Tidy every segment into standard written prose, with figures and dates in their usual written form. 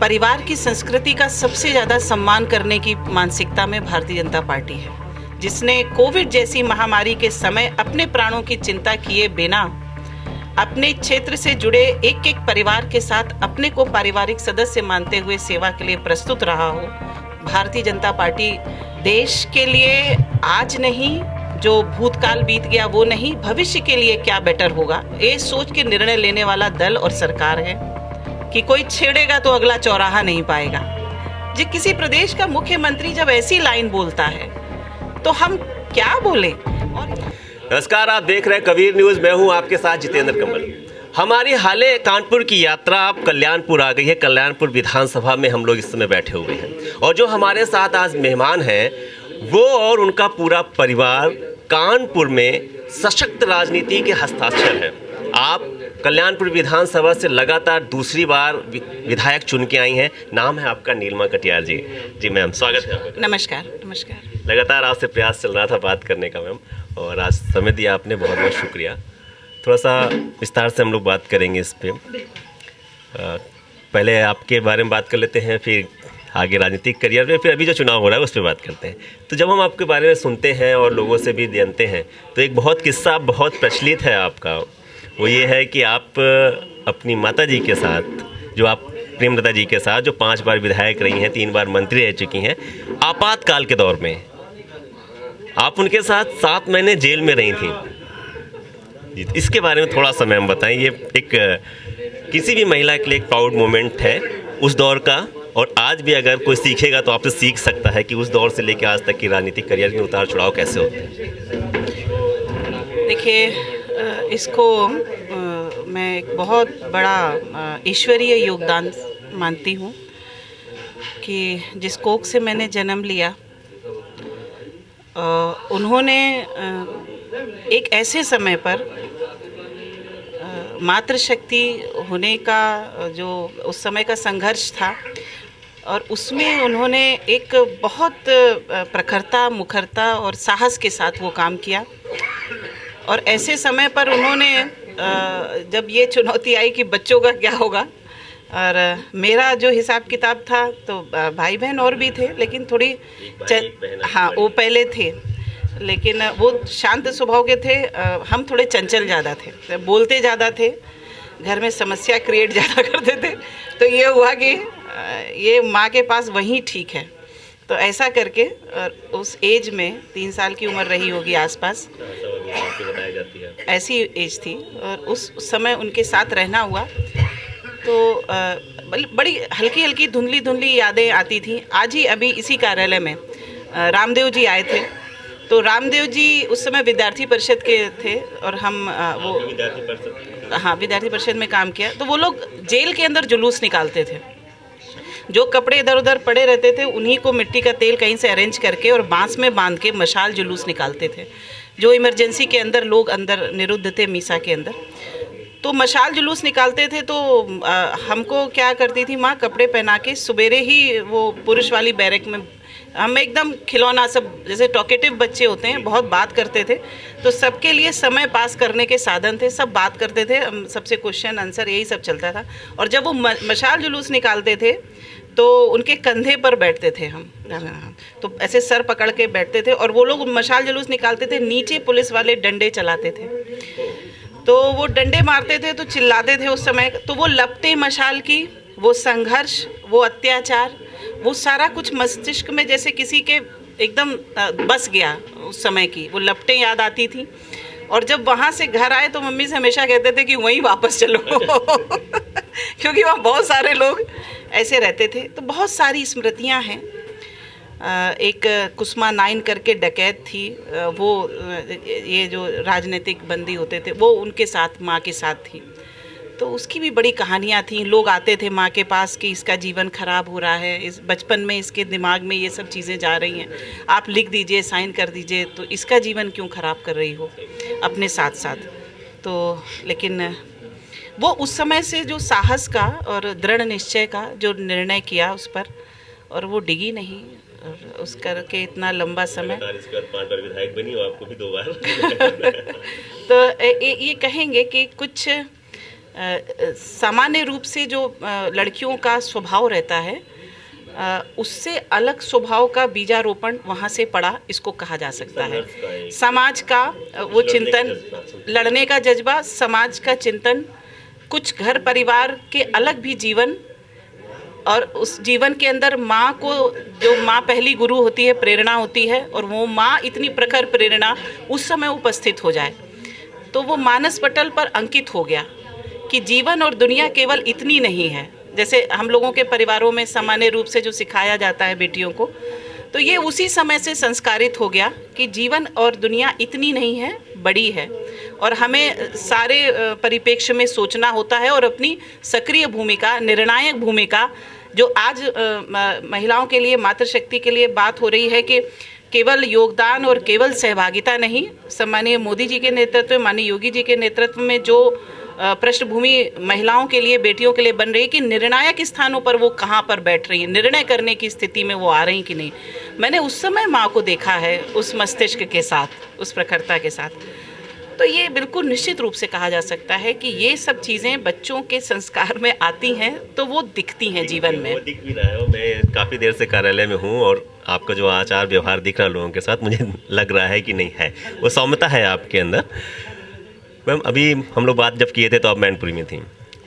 परिवार की संस्कृति का सबसे ज़्यादा सम्मान करने की मानसिकता में भारतीय जनता पार्टी है, जिसने कोविड जैसी महामारी के समय अपने प्राणों की चिंता किए बिना अपने क्षेत्र से जुड़े एक एक परिवार के साथ अपने को पारिवारिक सदस्य मानते हुए सेवा के लिए प्रस्तुत रहा हो। भारतीय जनता पार्टी देश के लिए आज नहीं, जो भूतकाल बीत गया वो नहीं, भविष्य के लिए क्या बेटर होगा, ये सोच के निर्णय लेने वाला दल और सरकार है कि कोई छेड़ेगा तो अगला चौराहा नहीं पाएगा। जी, किसी प्रदेश का मुख्यमंत्री जब ऐसी लाइन बोलता है तो हम क्या बोले। नमस्कार, आप देख रहे हैं कबीर न्यूज़। मैं हूं आपके साथ जितेंद्र कमल। हमारी हाले कानपुर की यात्रा अब कल्याणपुर आ गई है। कल्याणपुर विधानसभा में हम लोग इस समय बैठे हुए हैं और जो हमारे साथ आज मेहमान हैं वो और उनका पूरा परिवार कानपुर में सशक्त राजनीति के हस्ताक्षर हैं। आप कल्याणपुर विधानसभा से लगातार दूसरी बार विधायक चुन के आई हैं। नाम है आपका नीलिमा कटियार जी। जी मैम, स्वागत है आपका। नमस्कार। नमस्कार। लगातार आपसे प्रयास चल रहा था बात करने का मैम, और आज समय दिया आपने, बहुत बहुत शुक्रिया। थोड़ा सा विस्तार से हम लोग बात करेंगे इस पे। पहले आपके बारे में बात कर लेते हैं, फिर आगे राजनीतिक करियर में, फिर अभी जो चुनाव हो रहा है उस पर बात करते हैं। तो जब हम आपके बारे में सुनते हैं और लोगों से भी जानते हैं तो एक बहुत किस्सा बहुत प्रचलित है आपका। वो ये है कि आप अपनी माता जी के साथ, जो आप प्रेमलता जी के साथ, जो 5 बार विधायक रही हैं, 3 बार मंत्री रह चुकी हैं, आपातकाल के दौर में आप उनके साथ 7 महीने जेल में रही थी। इसके बारे में थोड़ा सा मैम बताएं। ये एक किसी भी महिला के लिए एक प्राउड मोमेंट है उस दौर का, और आज भी अगर कोई सीखेगा तो आपसे सीख सकता है कि उस दौर से लेकर आज तक की राजनीतिक करियर में उतार चढ़ाव कैसे होते हैं। देखिए, इसको मैं एक बहुत बड़ा ईश्वरीय योगदान मानती हूँ कि जिस कोख से मैंने जन्म लिया, उन्होंने एक ऐसे समय पर मातृशक्ति होने का जो उस समय का संघर्ष था, और उसमें उन्होंने एक बहुत प्रखरता, मुखरता और साहस के साथ वो काम किया। और ऐसे समय पर उन्होंने जब ये चुनौती आई कि बच्चों का क्या होगा, और मेरा जो हिसाब किताब था तो भाई बहन और भी थे, लेकिन थोड़ी हाँ वो पहले थे, लेकिन वो शांत स्वभाव के थे। हम थोड़े चंचल ज़्यादा थे, बोलते ज़्यादा थे, घर में समस्या क्रिएट ज़्यादा करते थे। तो ये हुआ कि ये माँ के पास वहीं ठीक है। तो ऐसा करके उस एज में 3 साल की उम्र रही होगी आसपास, ऐसी एज थी, और उस समय उनके साथ रहना हुआ। तो बड़ी हल्की हल्की धुंधली धुंधली यादें आती थी। आज ही अभी इसी कार्यालय में रामदेव जी आए थे। तो रामदेव जी उस समय विद्यार्थी परिषद के थे, और हम वो विद्यार्थी परिषद में काम किया। तो वो लोग जेल के अंदर जुलूस निकालते थे। जो कपड़े इधर उधर पड़े रहते थे उन्हीं को मिट्टी का तेल कहीं से अरेंज करके और बांस में बांध के मशाल जुलूस निकालते थे। जो इमरजेंसी के अंदर लोग अंदर निरुद्ध थे मीसा के अंदर, तो मशाल जुलूस निकालते थे। तो हमको क्या करती थी माँ, कपड़े पहना के सुबेरे ही वो पुरुष वाली बैरक में, हम एकदम खिलौना, सब जैसे टॉकेटिव बच्चे होते हैं, बहुत बात करते थे। तो सबके लिए समय पास करने के साधन थे, सब बात करते थे, हम सबसे क्वेश्चन आंसर यही सब चलता था। और जब वो मशाल जुलूस निकालते थे तो उनके कंधे पर बैठते थे हम, तो ऐसे सर पकड़ के बैठते थे, और वो लोग मशाल जुलूस निकालते थे, नीचे पुलिस वाले डंडे चलाते थे। तो वो डंडे मारते थे तो चिल्लाते थे उस समय। तो वो लपटें मशाल की, वो संघर्ष, वो अत्याचार, वो सारा कुछ मस्तिष्क में जैसे किसी के एकदम बस गया। उस समय की वो लपटें याद आती थी। और जब वहाँ से घर आए तो मम्मी से हमेशा कहते थे कि वहीं वापस चलो क्योंकि वहाँ बहुत सारे लोग ऐसे रहते थे। तो बहुत सारी स्मृतियाँ हैं। एक कुसुमा 9 करके डकैत थी, वो ये जो राजनीतिक बंदी होते थे वो उनके साथ, माँ के साथ थी। तो उसकी भी बड़ी कहानियाँ थी। लोग आते थे माँ के पास कि इसका जीवन खराब हो रहा है, इस बचपन में इसके दिमाग में ये सब चीज़ें जा रही हैं, आप लिख दीजिए, साइन कर दीजिए, तो इसका जीवन क्यों ख़राब कर रही हो अपने साथ साथ। तो लेकिन वो उस समय से जो साहस का और दृढ़ निश्चय का जो निर्णय किया उस पर, और वो डिगी नहीं, और उस करके इतना लंबा समय 5 बार विधायक बनी हो, आपको भी 2 बार तो ये कहेंगे कि कुछ सामान्य रूप से जो लड़कियों का स्वभाव रहता है, उससे अलग स्वभाव का बीजारोपण वहाँ से पड़ा, इसको कहा जा सकता है। समाज का वो चिंतन, लड़ने का जज्बा, समाज का चिंतन, कुछ घर परिवार के अलग भी जीवन, और उस जीवन के अंदर माँ को, जो माँ पहली गुरु होती है, प्रेरणा होती है, और वो माँ इतनी प्रखर प्रेरणा उस समय उपस्थित हो जाए, तो वो मानस पटल पर अंकित हो गया कि जीवन और दुनिया केवल इतनी नहीं है। जैसे हम लोगों के परिवारों में सामान्य रूप से जो सिखाया जाता है बेटियों को, तो ये उसी समय से संस्कारित हो गया कि जीवन और दुनिया इतनी नहीं है, बड़ी है, और हमें सारे परिप्रेक्ष्य में सोचना होता है और अपनी सक्रिय भूमिका, निर्णायक भूमिका, जो आज महिलाओं के लिए, मातृशक्ति के लिए बात हो रही है कि केवल योगदान और केवल सहभागिता नहीं, सम्मानीय मोदी जी के नेतृत्व में, माननीय योगी जी के नेतृत्व में जो पृष्ठभूमि महिलाओं के लिए, बेटियों के लिए बन रही है कि निर्णायक स्थानों पर वो कहाँ पर बैठ रही हैं, निर्णय करने की स्थिति में वो आ रही कि नहीं। मैंने उस समय माँ को देखा है, उस मस्तिष्क के साथ, उस प्रखरता के साथ। तो ये बिल्कुल निश्चित रूप से कहा जा सकता है कि ये सब चीज़ें बच्चों के संस्कार में आती हैं, तो वो दिखती हैं जीवन में। वो दिख भी रहा है। मैं काफ़ी देर से कार्यालय में हूँ और आपका जो आचार व्यवहार दिख रहा है लोगों के साथ, मुझे लग रहा है कि नहीं है, वो सौम्यता है आपके अंदर। मैम, अभी हम लोग बात जब किए थे तो आप मैनपुरी में थी,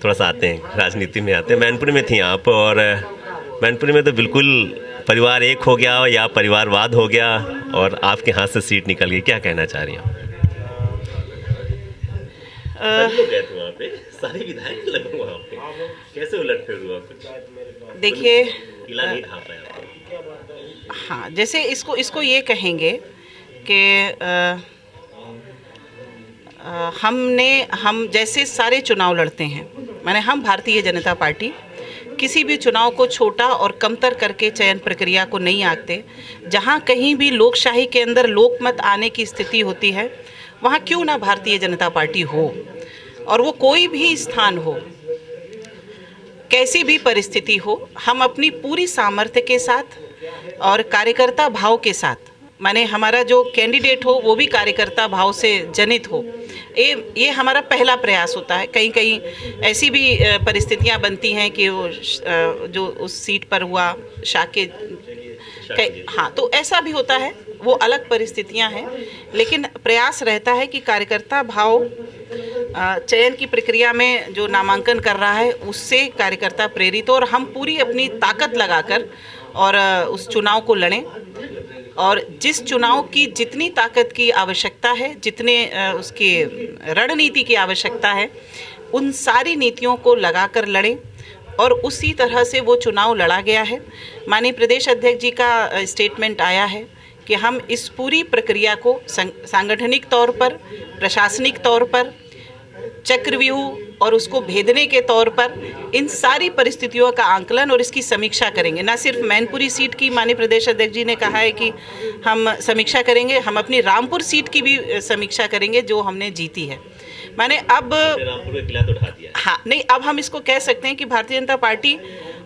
थोड़ा सा आते हैं राजनीति में, आते हैं, मैनपुरी में थी आप, और मैनपुरी में तो बिल्कुल परिवार एक हो गया या परिवारवाद हो गया और आपके हाथ से सीट निकल गई। क्या कहना चाह रही हैं? गए थे वहाँ पे, सारे विधायक लगे वहाँ पे, कैसे उलटफेर हुआ कुछ? देखिए, किला नहीं ढा पाया। हाँ, जैसे इसको ये कहेंगे कि हम जैसे सारे चुनाव लड़ते हैं, माने हम भारतीय जनता पार्टी किसी भी चुनाव को छोटा और कमतर करके चयन प्रक्रिया को नहीं आंकते। जहाँ कहीं भी लोकशाही के अंदर लोकमत आने की स्थिति होती है, वहाँ क्यों ना भारतीय जनता पार्टी हो, और वो कोई भी स्थान हो, कैसी भी परिस्थिति हो, हम अपनी पूरी सामर्थ्य के साथ और कार्यकर्ता भाव के साथ, माने हमारा जो कैंडिडेट हो वो भी कार्यकर्ता भाव से जनित हो, ये हमारा पहला प्रयास होता है। कहीं कहीं ऐसी भी परिस्थितियां बनती हैं कि वो जो उस सीट पर हुआ शाके, हाँ, तो ऐसा भी होता है, वो अलग परिस्थितियां हैं, लेकिन प्रयास रहता है कि कार्यकर्ता भाव चयन की प्रक्रिया में जो नामांकन कर रहा है उससे कार्यकर्ता प्रेरित हो, और हम पूरी अपनी ताकत लगाकर और उस चुनाव को लड़ें, और जिस चुनाव की जितनी ताकत की आवश्यकता है, जितने उसकी रणनीति की आवश्यकता है, उन सारी नीतियों को लगाकर लड़ें, और उसी तरह से वो चुनाव लड़ा गया है। माननीय प्रदेश अध्यक्ष जी का स्टेटमेंट आया है कि हम इस पूरी प्रक्रिया को सांगठनिक तौर पर, प्रशासनिक तौर पर, चक्रव्यूह और उसको भेदने के तौर पर इन सारी परिस्थितियों का आंकलन और इसकी समीक्षा करेंगे। न सिर्फ मैनपुरी सीट की माननीय प्रदेश अध्यक्ष जी ने कहा है कि हम समीक्षा करेंगे, हम अपनी रामपुर सीट की भी समीक्षा करेंगे जो हमने जीती है। माने अब रामपुर का किला तो ढा दिया। हाँ, नहीं, अब हम इसको कह सकते हैं कि भारतीय जनता पार्टी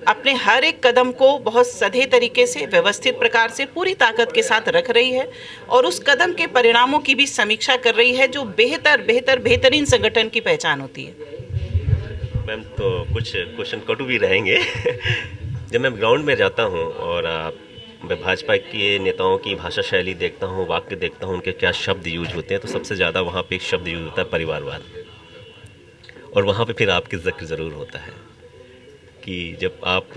अपने हर एक कदम को बहुत सधे तरीके से, व्यवस्थित प्रकार से, पूरी ताकत के साथ रख रही है, और उस कदम के परिणामों की भी समीक्षा कर रही है, जो बेहतरीन संगठन की पहचान होती है। मैम, तो कुछ क्वेश्चन कटु भी रहेंगे। जब मैं ग्राउंड में जाता हूँ और मैं भाजपा के नेताओं की भाषा शैली देखता हूँ, वाक्य देखता हूँ, उनके क्या शब्द यूज होते हैं, तो सबसे ज़्यादा वहाँ पे एक शब्द यूज होता है परिवारवाद, और वहाँ पे फिर आपकी जिक्र ज़रूर होता है कि जब आप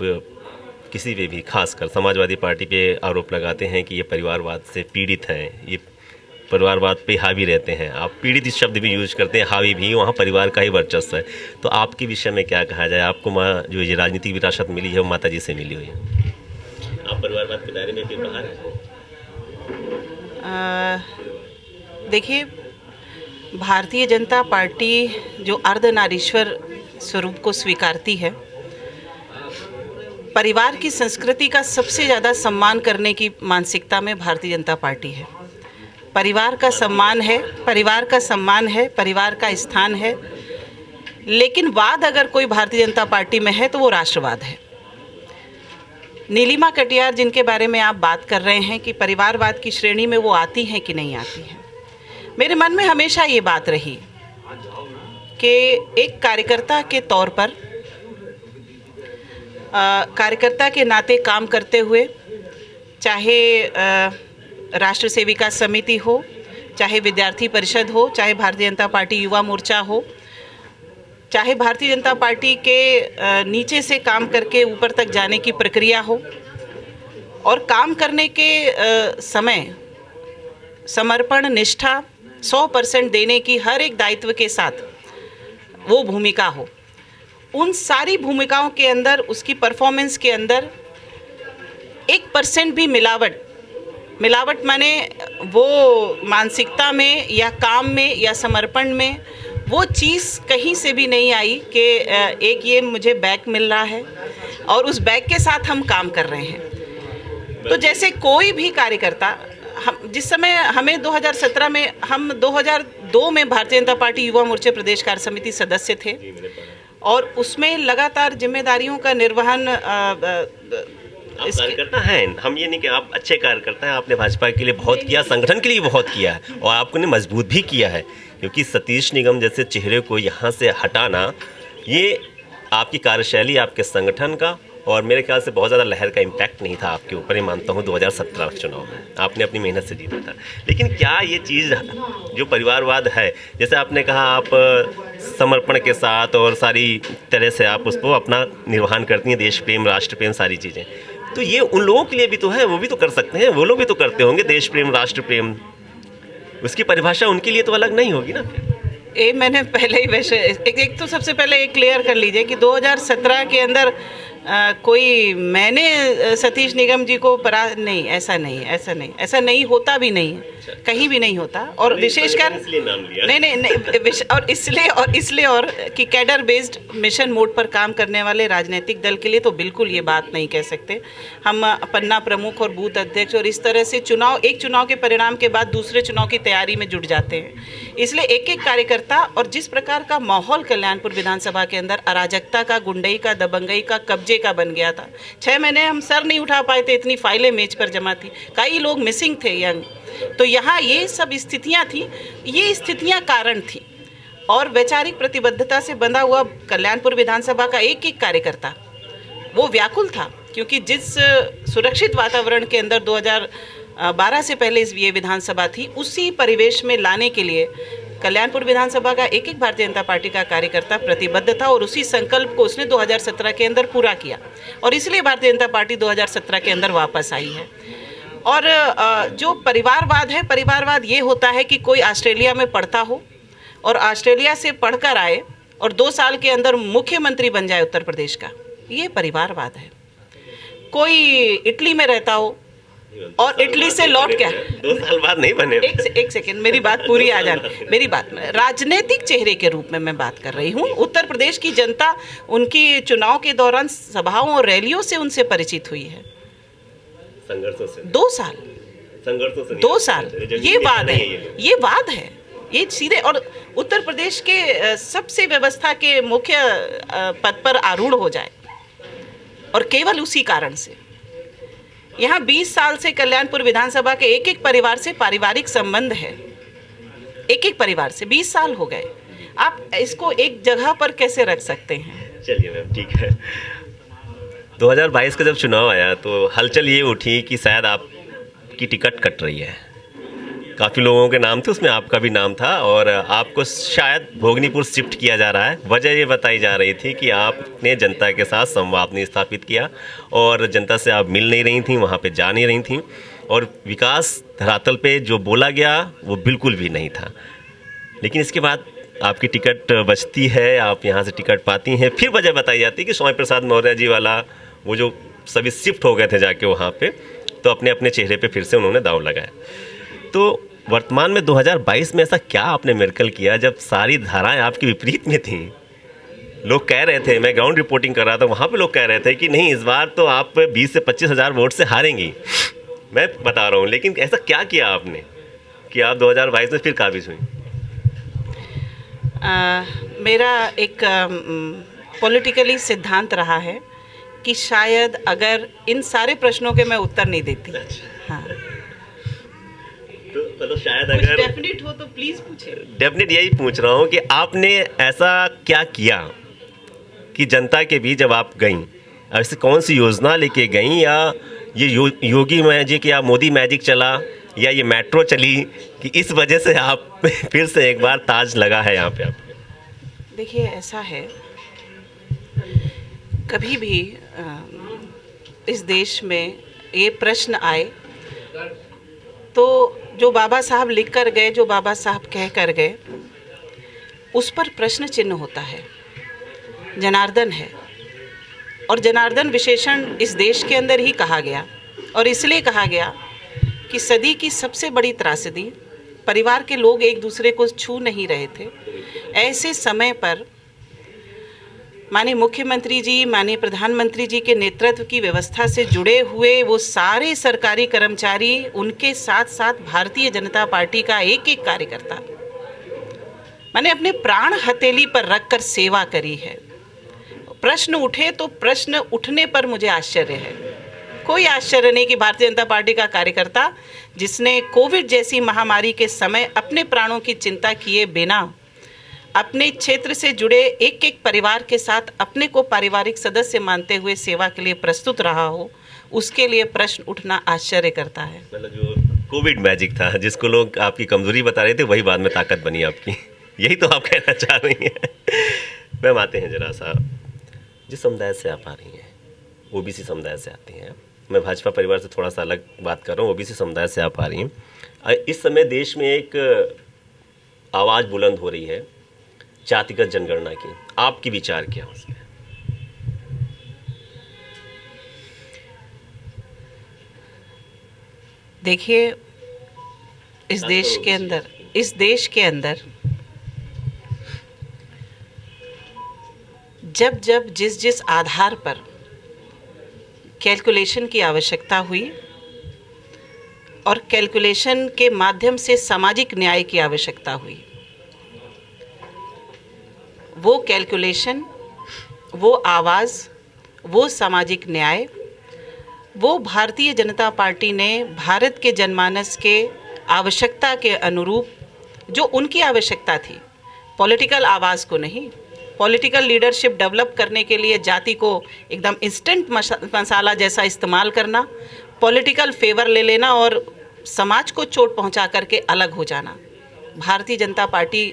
किसी पे भी, खासकर समाजवादी पार्टी पे आरोप लगाते हैं कि ये परिवारवाद से पीड़ित हैं, ये परिवारवाद पे हावी रहते हैं, आप पीड़ित इस शब्द भी यूज करते हैं, हावी भी, वहाँ परिवार का ही वर्चस्व है। तो आपके विषय में क्या कहा जाए? आपको माँ जो ये राजनीतिक विरासत मिली है वो माता जी से मिली हुई है, आप परिवारवाद के दायरे में फिर बाहर हैं? देखिए, भारतीय जनता पार्टी जो अर्धनारीश्वर स्वरूप को स्वीकारती है, परिवार की संस्कृति का सबसे ज़्यादा सम्मान करने की मानसिकता में भारतीय जनता पार्टी है। परिवार का सम्मान है, परिवार का सम्मान है, परिवार का स्थान है, लेकिन वाद अगर कोई भारतीय जनता पार्टी में है तो वो राष्ट्रवाद है। नीलिमा कटियार जिनके बारे में आप बात कर रहे हैं कि परिवारवाद की श्रेणी में वो आती हैं कि नहीं आती हैं, मेरे मन में हमेशा ये बात रही कि एक कार्यकर्ता के तौर पर, कार्यकर्ता के नाते काम करते हुए, चाहे राष्ट्र सेविका समिति हो, चाहे विद्यार्थी परिषद हो, चाहे भारतीय जनता पार्टी युवा मोर्चा हो, चाहे भारतीय जनता पार्टी के नीचे से काम करके ऊपर तक जाने की प्रक्रिया हो, और काम करने के समय समर्पण, निष्ठा 100% देने की हर एक दायित्व के साथ वो भूमिका हो, उन सारी भूमिकाओं के अंदर, उसकी परफॉर्मेंस के अंदर 1% भी मिलावट माने वो मानसिकता में या काम में या समर्पण में वो चीज़ कहीं से भी नहीं आई कि एक ये मुझे बैग मिल रहा है और उस बैग के साथ हम काम कर रहे हैं। तो जैसे कोई भी कार्यकर्ता, हम जिस समय हमें 2017 में, हम 2002 में भारतीय जनता पार्टी युवा मोर्चे प्रदेश कार्य समिति सदस्य थे और उसमें लगातार जिम्मेदारियों का निर्वहन आप कार्यकर्ता हैं, हम ये नहीं कि आप अच्छे कार्यकर्ता हैं, आपने भाजपा के लिए बहुत किया, संगठन के लिए बहुत किया है और आपने मजबूत भी किया है, क्योंकि सतीश निगम जैसे चेहरे को यहाँ से हटाना, ये आपकी कार्यशैली, आपके संगठन का, और मेरे ख्याल से बहुत ज़्यादा लहर का इम्पैक्ट नहीं था आपके ऊपर, ये मानता हूँ 2017 चुनाव में आपने अपनी मेहनत से जीता था। लेकिन क्या ये चीज़ जो परिवारवाद है, जैसे आपने कहा आप समर्पण के साथ और सारी तरह से आप उसको अपना निर्वहन करती हैं, देश प्रेम, राष्ट्र प्रेम, सारी चीज़ें, तो ये उन लोगों के लिए भी तो है, वो भी तो कर सकते हैं, वो लोग भी तो करते होंगे देश प्रेम, राष्ट्र प्रेम, उसकी परिभाषा उनके लिए तो अलग नहीं होगी ना। ये मैंने पहले ही वैसे एक तो सबसे पहले एक क्लियर कर लीजिए कि 2017 के अंदर कोई मैंने सतीश निगम जी को नहीं, ऐसा नहीं होता भी नहीं है, कहीं भी नहीं होता। और विशेषकर नहीं और इसलिए और कि कैडर बेस्ड मिशन मोड पर काम करने वाले राजनीतिक दल के लिए तो बिल्कुल ये बात नहीं कह सकते। हम पन्ना प्रमुख और बूथ अध्यक्ष और इस तरह से एक चुनाव के परिणाम के बाद दूसरे चुनाव की तैयारी में जुट जाते हैं। इसलिए एक एक कार्यकर्ता, और जिस प्रकार का माहौल कल्याणपुर विधानसभा के अंदर अराजकता का, गुंडई का, दबंगई का, कब्जे का बन गया था, 6 महीने हम सर नहीं उठा पाए थे, इतनी फाइलें मेज पर जमा थी, कई लोग मिसिंग थे यंग। तो यहाँ ये सब स्थितियाँ थी, ये स्थितियाँ कारण थी, और वैचारिक प्रतिबद्धता से बंधा हुआ कल्याणपुर विधानसभा का एक एक कार्यकर्ता वो व्याकुल था, क्योंकि जिस सुरक्षित वातावरण के अंदर 2012 से पहले ये विधानसभा थी, उसी परिवेश में लाने के लिए कल्याणपुर विधानसभा का एक एक भारतीय जनता पार्टी का कार्यकर्ता प्रतिबद्ध था, और उसी संकल्प को उसने 2017 के अंदर पूरा किया, और इसलिए भारतीय जनता पार्टी 2017 के अंदर वापस आई है। और जो परिवारवाद है, परिवारवाद ये होता है कि कोई ऑस्ट्रेलिया में पढ़ता हो और ऑस्ट्रेलिया से पढ़कर आए और 2 साल के अंदर मुख्यमंत्री बन जाए उत्तर प्रदेश का, ये परिवारवाद है। कोई इटली में रहता हो और इटली से लौट के 2 साल बाद नहीं बने। एक सेकेंड, मेरी बात पूरी आ जाए। मेरी बात राजनीतिक चेहरे के रूप में मैं बात कर रही हूँ। उत्तर प्रदेश की जनता उनकी चुनाव के दौरान सभाओं और रैलियों से उनसे परिचित हुई है। संघर्षों से 2 साल, संघर्षों से 2 साल, ये वाद है, ये वाद है, ये सीधे। और उत्तर प्रदेश के सबसे व्यवस्था के मुख्य पद पर आरूढ़ हो जाए, और केवल उसी कारण से यहाँ 20 साल से कल्याणपुर विधानसभा के एक एक परिवार से पारिवारिक संबंध है, एक एक परिवार से 20 साल हो गए। आप इसको एक जगह पर कैसे रख सकते हैं? चलिए मैम, ठीक है। 2022 का जब चुनाव आया तो हलचल ये उठी कि शायद आपकी टिकट कट रही है। काफ़ी लोगों के नाम थे, उसमें आपका भी नाम था, और आपको शायद भोगनीपुर शिफ्ट किया जा रहा है। वजह ये बताई जा रही थी कि आपने जनता के साथ संवाद नहीं स्थापित किया, और जनता से आप मिल नहीं रही थी, वहाँ पे जा नहीं रही थी, और विकास धरातल पे जो बोला गया वो बिल्कुल भी नहीं था। लेकिन इसके बाद आपकी टिकट बचती है, आप यहाँ से टिकट पाती हैं। फिर वजह बताई जाती है कि स्वामी प्रसाद मौर्य जी वाला वो जो सभी शिफ्ट हो गए थे जाके वहाँ पे, तो अपने अपने चेहरे पे फिर से उन्होंने दांव लगाया। तो वर्तमान में 2022 में ऐसा क्या आपने मिरेकल किया जब सारी धाराएं आपके विपरीत में थीं? लोग कह रहे थे, मैं ग्राउंड रिपोर्टिंग कर रहा था, वहाँ पे लोग कह रहे थे कि नहीं, इस बार तो आप 20 से 25 हज़ार वोट से हारेंगी। मैं बता रहा हूँ, लेकिन ऐसा क्या किया आपने कि आप 2022 में फिर काबिज हुई? मेरा एक पॉलिटिकली सिद्धांत रहा है कि शायद अगर इन सारे प्रश्नों के मैं उत्तर नहीं देती। हाँ, तो मतलब शायद कुछ अगर डेफिनेट हो तो प्लीज पूछे। डेफिनेट यही पूछ रहा हूँ कि आपने ऐसा क्या किया कि जनता के बीच जब आप गईं, ऐसी कौन सी योजना लेके गईं, या ये योगी मैजिक या मोदी मैजिक चला, या ये मेट्रो चली, कि इस वजह से आप फिर से एक बार ताज लगा है यहाँ पे आपके? देखिए ऐसा है, कभी भी इस देश में ये प्रश्न आए तो जो बाबा साहब लिख कर गए, जो बाबा साहब कह कर गए, उस पर प्रश्न चिन्ह होता है। जनार्दन है, और जनार्दन विशेषण इस देश के अंदर ही कहा गया, और इसलिए कहा गया कि सदी की सबसे बड़ी त्रासदी, परिवार के लोग एक दूसरे को छू नहीं रहे थे। ऐसे समय पर माननीय मुख्यमंत्री जी, माननीय प्रधानमंत्री जी के नेतृत्व की व्यवस्था से जुड़े हुए वो सारे सरकारी कर्मचारी, उनके साथ साथ भारतीय जनता पार्टी का एक एक कार्यकर्ता, मैंने अपने प्राण हथेली पर रखकर सेवा करी है। प्रश्न उठे तो प्रश्न उठने पर मुझे आश्चर्य है, कोई आश्चर्य नहीं कि भारतीय जनता पार्टी का कार्यकर्ता, जिसने कोविड जैसी महामारी के समय अपने प्राणों की चिंता किए बिना अपने क्षेत्र से जुड़े एक एक परिवार के साथ अपने को पारिवारिक सदस्य मानते हुए सेवा के लिए प्रस्तुत रहा हो, उसके लिए प्रश्न उठना आश्चर्य करता है। मतलब जो कोविड मैजिक था, जिसको लोग आपकी कमजोरी बता रहे थे, वही बाद में ताकत बनी आपकी, यही तो आप कहना चाह रही हैं। मैम आते हैं जरा सा, जिस समुदाय से आप आ रही हैं, ओबीसी समुदाय से आती हैं, मैं भाजपा परिवार से थोड़ा सा अलग बात कर रहा हूँ, ओबीसी समुदाय से आप आ रही हैं। इस समय देश में एक आवाज़ बुलंद हो रही है जातिगत जनगणना की, आपकी विचार क्या है उसमें? देखिए, इस देश के अंदर जब जब जिस आधार पर कैलकुलेशन की आवश्यकता हुई और कैलकुलेशन के माध्यम से सामाजिक न्याय की आवश्यकता हुई, वो कैलकुलेशन, वो आवाज़, वो सामाजिक न्याय, वो भारतीय जनता पार्टी ने भारत के जनमानस के आवश्यकता के अनुरूप, जो उनकी आवश्यकता थी, पॉलिटिकल आवाज़ को नहीं, पॉलिटिकल लीडरशिप डेवलप करने के लिए जाति को एकदम इंस्टेंट मसाला जैसा इस्तेमाल करना, पॉलिटिकल फेवर ले लेना और समाज को चोट पहुंचा करके अलग हो जाना। भारतीय जनता पार्टी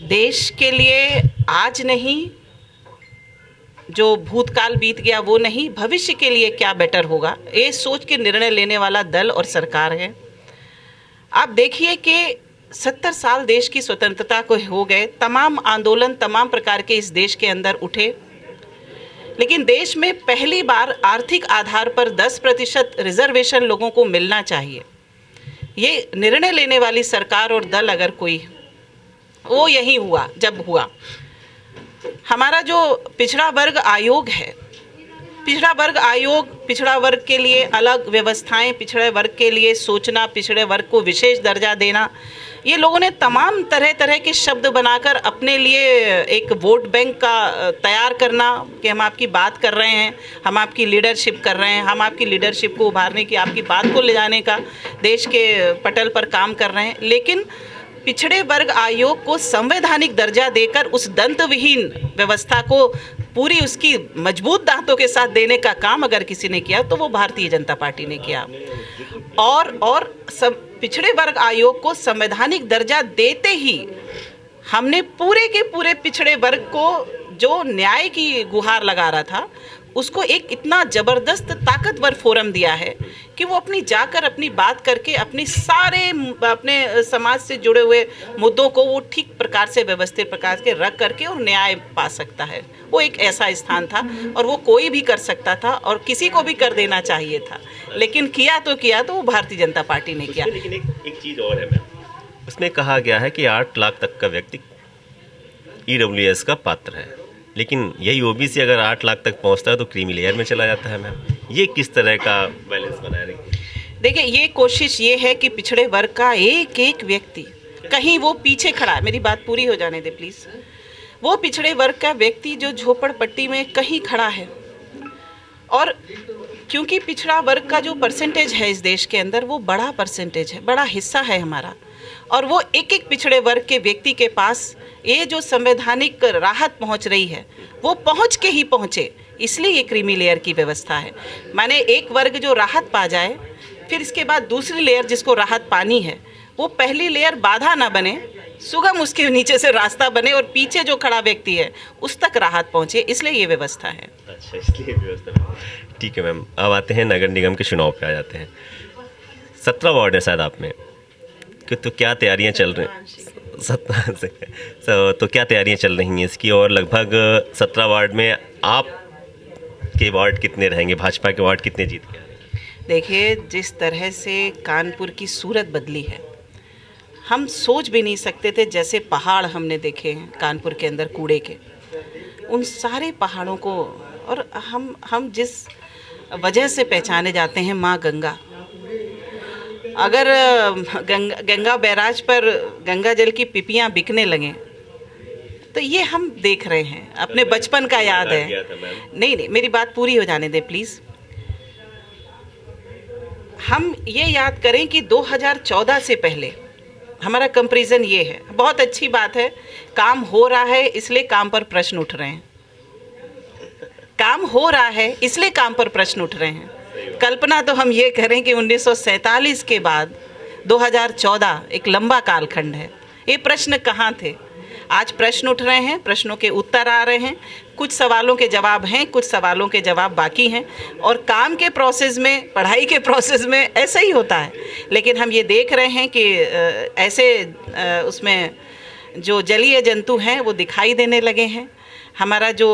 देश के लिए आज नहीं, जो भूतकाल बीत गया वो नहीं, भविष्य के लिए क्या बेटर होगा, ये सोच के निर्णय लेने वाला दल और सरकार है। आप देखिए कि 70 साल देश की स्वतंत्रता को हो गए, तमाम आंदोलन तमाम प्रकार के इस देश के अंदर उठे, लेकिन देश में पहली बार आर्थिक आधार पर 10% रिजर्वेशन लोगों को मिलना चाहिए। ये निर्णय लेने वाली सरकार और दल अगर कोई, वो यही हुआ जब हुआ। हमारा जो पिछड़ा वर्ग आयोग है, पिछड़ा वर्ग के लिए अलग व्यवस्थाएं, पिछड़े वर्ग के लिए सोचना, पिछड़े वर्ग को विशेष दर्जा देना, ये लोगों ने तमाम तरह तरह के शब्द बनाकर अपने लिए एक वोट बैंक का तैयार करना कि हम आपकी बात कर रहे हैं, हम आपकी लीडरशिप कर रहे हैं, हम आपकी लीडरशिप को उभारने की, आपकी बात को ले जाने का देश के पटल पर काम कर रहे हैं। लेकिन पिछड़े वर्ग आयोग को संवैधानिक दर्जा देकर उस दंतविहीन व्यवस्था को पूरी उसकी मजबूत दांतों के साथ देने का काम अगर किसी ने किया तो वो भारतीय जनता पार्टी ने किया। और पिछड़े वर्ग आयोग को संवैधानिक दर्जा देते ही हमने पूरे के पूरे पिछड़े वर्ग को जो न्याय की गुहार लगा रहा था, उसको एक इतना ज़बरदस्त ताकतवर फोरम दिया है कि वो जाकर अपनी बात करके अपनी अपने समाज से जुड़े हुए मुद्दों को वो ठीक प्रकार से व्यवस्थित प्रकार के रख करके और न्याय पा सकता है। वो एक ऐसा स्थान था और वो कोई भी कर सकता था और किसी को भी कर देना चाहिए था, लेकिन किया तो वो भारतीय जनता पार्टी ने किया। लेकिन एक चीज़ और है मैम, उसमें कहा गया है कि 8 लाख तक का व्यक्ति EWS का पात्र है, लेकिन यही ओबीसी अगर 8 लाख तक पहुंचता है तो क्रीमी लेयर में चला जाता है मैम। ये किस तरह का बैलेंस बनाए रखें? देखिए, ये कोशिश ये है कि पिछड़े वर्ग का एक एक व्यक्ति कहीं वो पीछे खड़ा है, मेरी बात पूरी हो जाने दे प्लीज़। वो पिछड़े वर्ग का व्यक्ति जो झोपड़पट्टी में कहीं खड़ा है और क्योंकि पिछड़ा वर्ग का जो परसेंटेज है इस देश के अंदर वो बड़ा परसेंटेज है, बड़ा हिस्सा है हमारा, और वो एक एक पिछड़े वर्ग के व्यक्ति के पास ये जो संवैधानिक राहत पहुंच रही है वो पहुंच के ही पहुंचे, इसलिए ये क्रीमी लेयर की व्यवस्था है। माने एक वर्ग जो राहत पा जाए, फिर इसके बाद दूसरी लेयर जिसको राहत पानी है वो पहली लेयर बाधा ना बने, सुगम उसके नीचे से रास्ता बने और पीछे जो खड़ा व्यक्ति है उस तक राहत पहुंचे, इसलिए ये व्यवस्था है। अच्छा, इसलिए व्यवस्था। ठीक है मैम, अब आते हैं नगर निगम के चुनाव पे आ जाते हैं। 17 वार्ड है शायद आप में, तो क्या तैयारियां चल रही हैं? 17 से तो क्या तैयारियां चल रही हैं इसकी, और लगभग 17 वार्ड में आप के वार्ड कितने रहेंगे, भाजपा के वार्ड कितने जीत के आएंगे? देखिए, जिस तरह से कानपुर की सूरत बदली है, हम सोच भी नहीं सकते थे। जैसे पहाड़ हमने देखे हैं कानपुर के अंदर कूड़े के, उन सारे पहाड़ों को, और हम जिस वजह से पहचाने जाते हैं माँ गंगा, अगर गंगा बैराज पर गंगा जल की पिपियाँ बिकने लगें तो ये हम देख रहे हैं, अपने बचपन का याद है। नहीं, मेरी बात पूरी हो जाने दें प्लीज़। हम ये याद करें कि 2014 से पहले हमारा कंपैरिजन ये है। बहुत अच्छी बात है, काम हो रहा है इसलिए काम पर प्रश्न उठ रहे हैं, काम हो रहा है इसलिए काम पर प्रश्न उठ रहे हैं। कल्पना तो हम ये करें कि 1947 के बाद 2014 एक लंबा कालखंड है, ये प्रश्न कहाँ थे? आज प्रश्न उठ रहे हैं, प्रश्नों के उत्तर आ रहे हैं, कुछ सवालों के जवाब हैं, कुछ सवालों के जवाब बाकी हैं, और काम के प्रोसेस में, पढ़ाई के प्रोसेस में ऐसा ही होता है। लेकिन हम ये देख रहे हैं कि ऐसे उसमें जो जलीय जंतु हैं वो दिखाई देने लगे हैं। हमारा जो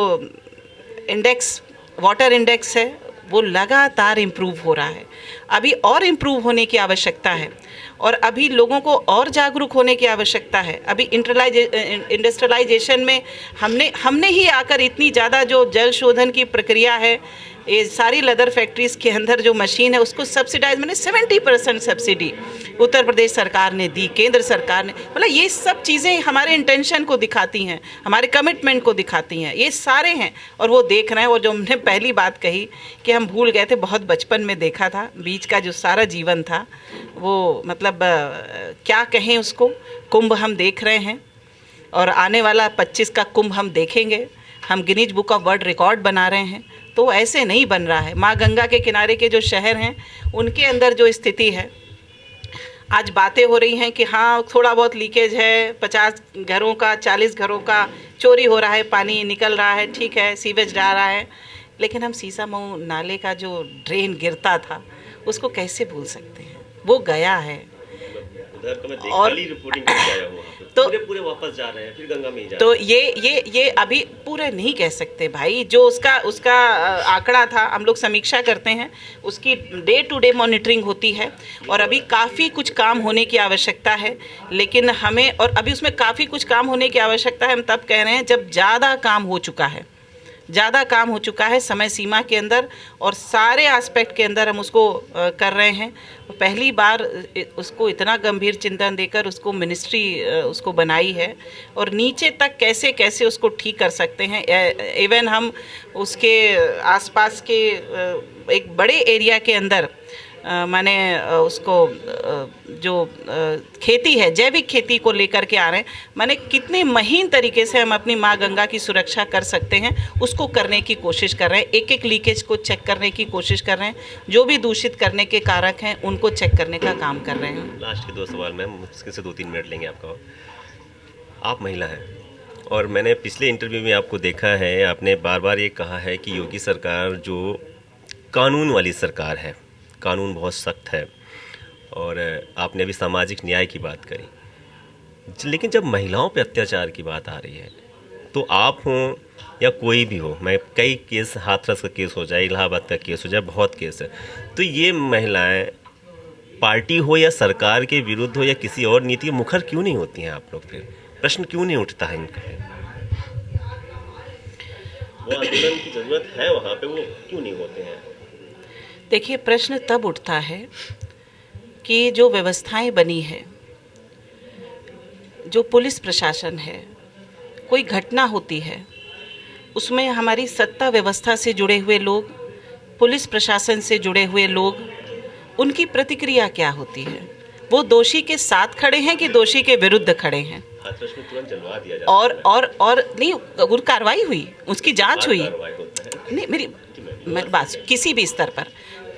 इंडेक्स, वाटर इंडेक्स है, वो लगातार इम्प्रूव हो रहा है। अभी और इम्प्रूव होने की आवश्यकता है, और अभी लोगों को और जागरूक होने की आवश्यकता है। अभी इंडस्ट्रियलाइजेशन में हमने ही आकर इतनी ज़्यादा जो जल शोधन की प्रक्रिया है, ये सारी लेदर फैक्ट्रीज़ के अंदर जो मशीन है उसको सब्सिडाइज, मैंने 70% सब्सिडी उत्तर प्रदेश सरकार ने दी, केंद्र सरकार ने, मतलब ये सब चीज़ें हमारे इंटेंशन को दिखाती हैं, हमारे कमिटमेंट को दिखाती हैं, ये सारे हैं और वो देख रहे हैं। और जो हमने पहली बात कही कि हम भूल गए थे, बहुत बचपन में देखा था, बीच का जो सारा जीवन था वो, मतलब क्या कहें उसको, कुंभ हम देख रहे हैं, और आने वाला 25 का कुंभ हम देखेंगे। हम Guinness book of world record बना रहे हैं, तो ऐसे नहीं बन रहा है। माँ गंगा के किनारे के जो शहर हैं उनके अंदर जो स्थिति है, आज बातें हो रही हैं कि हाँ थोड़ा बहुत लीकेज है, 50 घरों का, 40 घरों का चोरी हो रहा है, पानी निकल रहा है, ठीक है, सीवेज जा रहा है, लेकिन हम सीसामऊ नाले का जो ड्रेन गिरता था उसको कैसे भूल सकते हैं? वो गया है। उधर तो मैं और रिपोर्टिंग करके आया हूं, तो पूरे वापस जा रहे हैं, फिर गंगा में ही जा तो रहे हैं। ये अभी पूरे नहीं कह सकते भाई। जो उसका आंकड़ा था, हम लोग समीक्षा करते हैं, उसकी डे टू डे मॉनिटरिंग होती है, और अभी काफ़ी कुछ काम होने की आवश्यकता है। लेकिन हमें, और अभी उसमें काफ़ी कुछ काम होने की आवश्यकता है, हम तब कह रहे हैं जब ज़्यादा काम हो चुका है, ज़्यादा काम हो चुका है समय सीमा के अंदर, और सारे एस्पेक्ट के अंदर हम उसको कर रहे हैं। पहली बार उसको इतना गंभीर चिंतन देकर उसको मिनिस्ट्री उसको बनाई है, और नीचे तक कैसे कैसे उसको ठीक कर सकते हैं। इवन हम उसके आसपास के एक बड़े एरिया के अंदर माने उसको जो खेती है, जैविक खेती को लेकर के आ रहे हैं। माने कितने महीन तरीके से हम अपनी माँ गंगा की सुरक्षा कर सकते हैं, उसको करने की कोशिश कर रहे हैं। एक एक लीकेज को चेक करने की कोशिश कर रहे हैं, जो भी दूषित करने के कारक हैं उनको चेक करने का काम कर रहे हैं। लास्ट के 2 सवाल मैम, मुश्किल से 2-3 मिनट लेंगे आपका। आप महिला हैं, और मैंने पिछले इंटरव्यू में आपको देखा है, आपने बार बार ये कहा है कि योगी सरकार जो कानून वाली सरकार है, कानून बहुत सख्त है, और आपने अभी सामाजिक न्याय की बात करी। लेकिन जब महिलाओं पे अत्याचार की बात आ रही है, तो आप हों या कोई भी हो, मैं कई केस, हाथरस का केस हो जाए, इलाहाबाद का केस हो जाए, बहुत केस है, तो ये महिलाएं पार्टी हो या सरकार के विरुद्ध हो या किसी और नीति के मुखर क्यों नहीं होती हैं? आप लोग फिर प्रश्न क्यों नहीं उठता है इनका? वो आंदोलन की ज़रूरत है वहाँ पे, वो क्यों नहीं होते हैं? देखिए, प्रश्न तब उठता है कि जो व्यवस्थाएं बनी है, जो पुलिस प्रशासन है, कोई घटना होती है उसमें हमारी सत्ता व्यवस्था से जुड़े हुए लोग पुलिस प्रशासन से जुड़े हुए लोग, उनकी प्रतिक्रिया क्या होती है? वो दोषी के साथ खड़े हैं कि दोषी के विरुद्ध खड़े हैं? हाँ, तो उसमें तुरंत जलवा दिया जाता और नहीं, कार्रवाई हुई, उसकी जांच हुई। कार्रवाई होता है। नहीं, मेरी बात किसी भी स्तर पर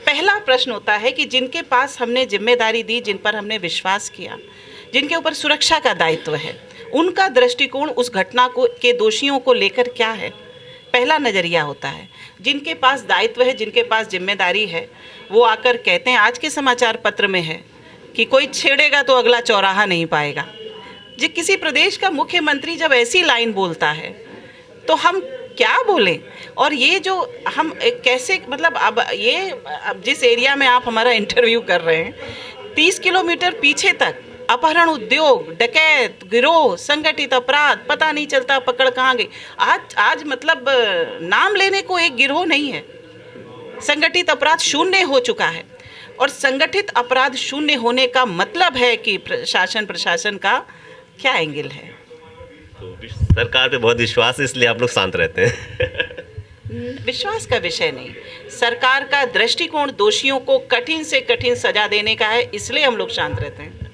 पहला प्रश्न होता है कि जिनके पास हमने जिम्मेदारी दी, जिन पर हमने विश्वास किया, जिनके ऊपर सुरक्षा का दायित्व है, उनका दृष्टिकोण उस घटना को के दोषियों को लेकर क्या है? पहला नज़रिया होता है। जिनके पास दायित्व है, जिनके पास जिम्मेदारी है, वो आकर कहते हैं, आज के समाचार पत्र में है कि कोई छेड़ेगा तो अगला चौराहा नहीं पाएगा। जी, किसी प्रदेश का मुख्यमंत्री जब ऐसी लाइन बोलता है तो हम क्या बोलें? और ये जो हम कैसे, मतलब अब जिस एरिया में आप हमारा इंटरव्यू कर रहे हैं, 30 किलोमीटर पीछे तक अपहरण उद्योग, डकैत गिरोह, संगठित अपराध, पता नहीं चलता पकड़ कहाँ गई। आज मतलब नाम लेने को एक गिरोह नहीं है। संगठित अपराध शून्य हो चुका है, और संगठित अपराध शून्य होने का मतलब है कि प्रशासन का क्या एंगल है? तो सरकार पे बहुत विश्वास है, इसलिए आप लोग शांत रहते हैं। विश्वास का विषय नहीं, सरकार का दृष्टिकोण दोषियों को कठिन से कठिन सजा देने का है, इसलिए हम लोग शांत रहते हैं।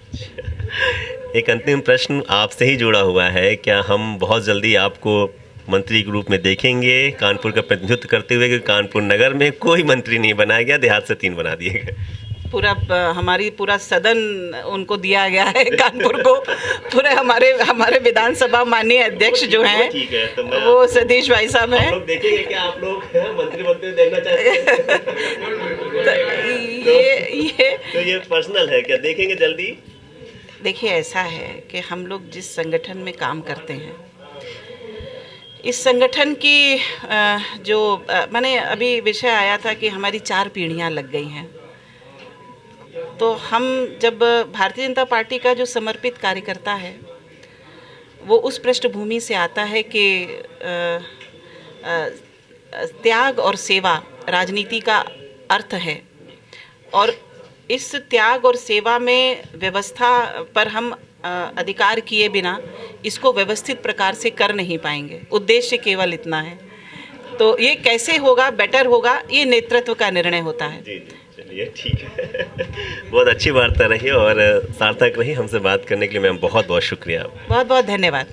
एक अंतिम प्रश्न आपसे ही जुड़ा हुआ है, क्या हम बहुत जल्दी आपको मंत्री के रूप में देखेंगे कानपुर का प्रतिनिधित्व करते हुए? क्योंकि कानपुर नगर में कोई मंत्री नहीं बनाया गया, देहात से 3 बना दिए गए। पूरा सदन उनको दिया गया है कानपुर को। पूरे हमारे विधानसभा माननीय अध्यक्ष जो हैं, तो वो सतीश भाई साहब हैं। लोग देखेंगे क्या आप लोग मंत्री बनते हुए देखना चाहते हैं? तो ये पर्सनल है, क्या देखेंगे जल्दी? देखिए, ऐसा है कि हम लोग जिस संगठन में काम करते हैं, इस संगठन की जो मैंने अभी विषय आया था कि हमारी 4 पीढ़ियां लग गई हैं। तो हम जब भारतीय जनता पार्टी का जो समर्पित कार्यकर्ता है, वो उस पृष्ठभूमि से आता है कि त्याग और सेवा राजनीति का अर्थ है, और इस त्याग और सेवा में व्यवस्था पर हम अधिकार किए बिना इसको व्यवस्थित प्रकार से कर नहीं पाएंगे। उद्देश्य केवल इतना है। तो ये कैसे होगा, बेटर होगा, ये नेतृत्व का निर्णय होता है। जी, चलिए ठीक है। बहुत अच्छी वार्ता रही और सार्थक रही। हमसे बात करने के लिए मैम बहुत बहुत शुक्रिया। बहुत बहुत धन्यवाद।